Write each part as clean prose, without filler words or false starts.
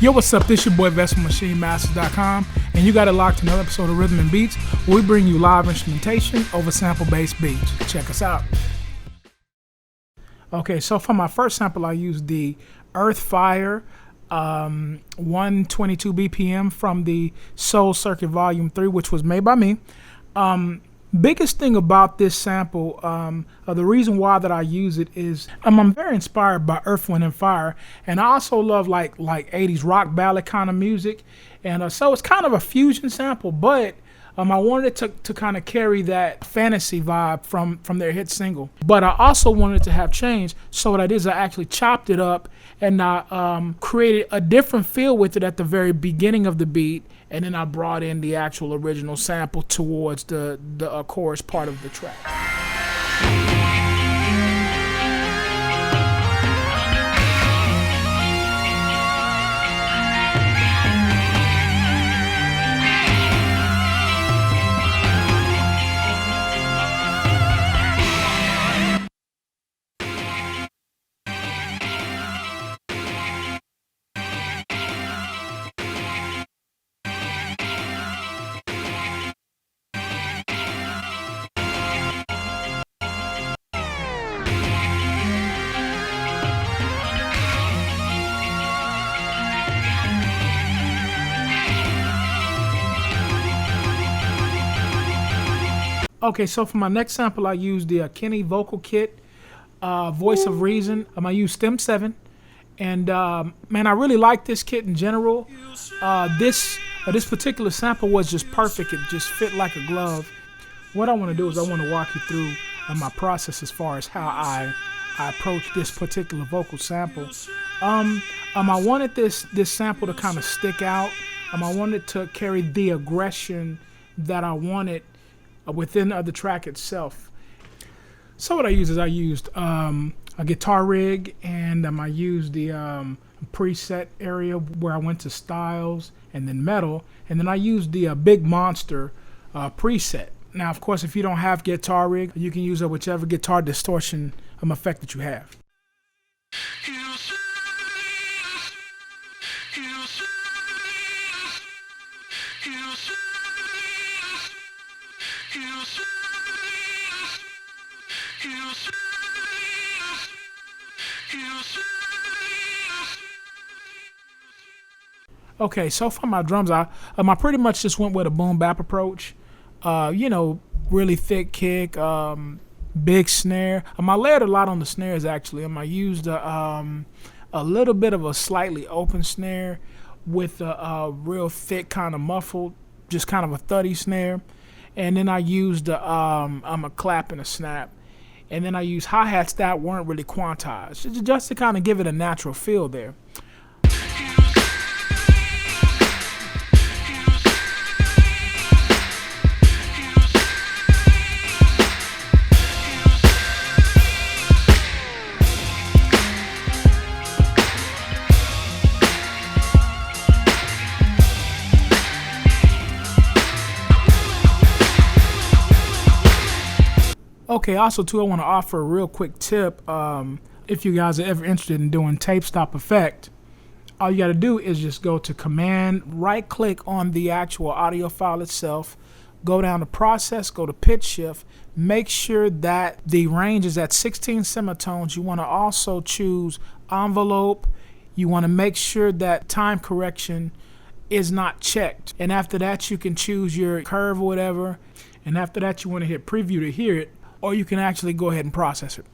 Yo, what's up? This your boy Vest from MachineMasters.com, and you got it locked to another episode of Rhythm and Beats, where we bring you live instrumentation over sample-based beats. Check us out. Okay, so for my first sample, I used the Earthfire 122 BPM from the Soul Circuit Volume 3, which was made by me. Biggest thing about this sample, the reason why that I use it is I'm very inspired by Earth, Wind and Fire, and I also love like 80s rock ballad kind of music, and so it's kind of a fusion sample, but I wanted it to kind of carry that fantasy vibe from their hit single. But I also wanted it to have change, so what I did is I actually chopped it up and I created a different feel with it at the very beginning of the beat, and then I brought in the actual original sample towards the chorus part of the track. Okay, so for my next sample, I used the Kenny Vocal Kit, Voice of Reason. I used Stem 7, and man, I really like this kit in general. This particular sample was just perfect. It just fit like a glove. What I want to do is I want to walk you through my process as far as how I approach this particular vocal sample. I wanted this sample to kind of stick out. I wanted to carry the aggression that I wanted within the track itself. So what I used is I used a guitar rig, and I used the preset area where I went to styles and then metal, and then I used the Big Monster preset. Now, of course, if you don't have guitar rig, you can use whichever guitar distortion effect that you have. Okay, so for my drums, I pretty much just went with a boom bap approach. You know, really thick kick, big snare. I layered a lot on the snares actually. I used a little bit of a slightly open snare with a real thick kind of muffled, just kind of a thuddy snare. And then I used a clap and a snap. And then I used hi-hats that weren't really quantized, just to kind of give it a natural feel there. Okay, also too, I want to offer a real quick tip. If you guys are ever interested in doing tape stop effect, all you got to do is just go to Command, right click on the actual audio file itself, go down to Process, go to Pitch Shift, make sure that the range is at 16 semitones. You want to also choose Envelope. You want to make sure that time correction is not checked. And after that, you can choose your curve or whatever. And after that, you want to hit Preview to hear it, or you can actually go ahead and process it.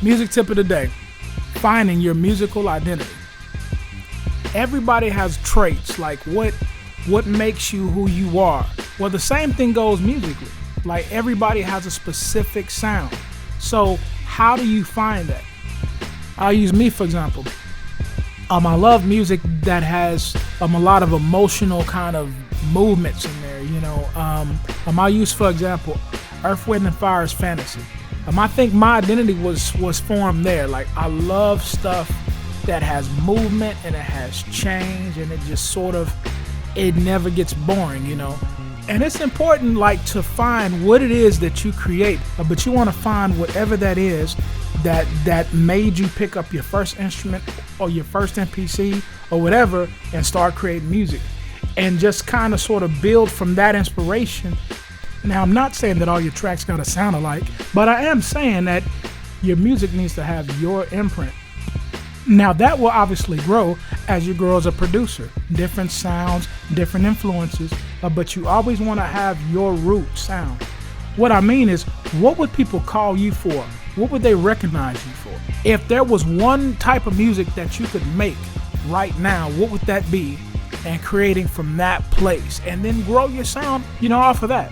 Music tip of the day: finding your musical identity. Everybody has traits, like what makes you who you are. Well, the same thing goes musically. Like, everybody has a specific sound. So how do you find that? I'll use me, for example. I love music that has a lot of emotional kind of movements in there, you know. I'll use, for example, Earth, Wind and Fire's Fantasy. I think my identity was formed there. Like, I love stuff that has movement and it has change, and it just sort of, it never gets boring, you know. And it's important, like, to find what it is that you create, but you want to find whatever that is that made you pick up your first instrument or your first MPC or whatever and start creating music, and just kind of sort of build from that inspiration. Now, I'm not saying that all your tracks gotta sound alike, but I am saying that your music needs to have your imprint. Now, that will obviously grow as you grow as a producer. Different sounds, different influences, but you always want to have your root sound. What I mean is, what would people call you for? What would they recognize you for? If there was one type of music that you could make right now, what would that be? And creating from that place, and then grow your sound, you know, off of that.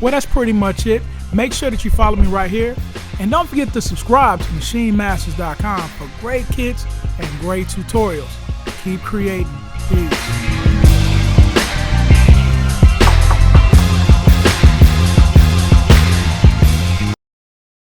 Well, that's pretty much it. Make sure that you follow me right here. And don't forget to subscribe to MachineMasters.com for great kits and great tutorials. Keep creating. Peace.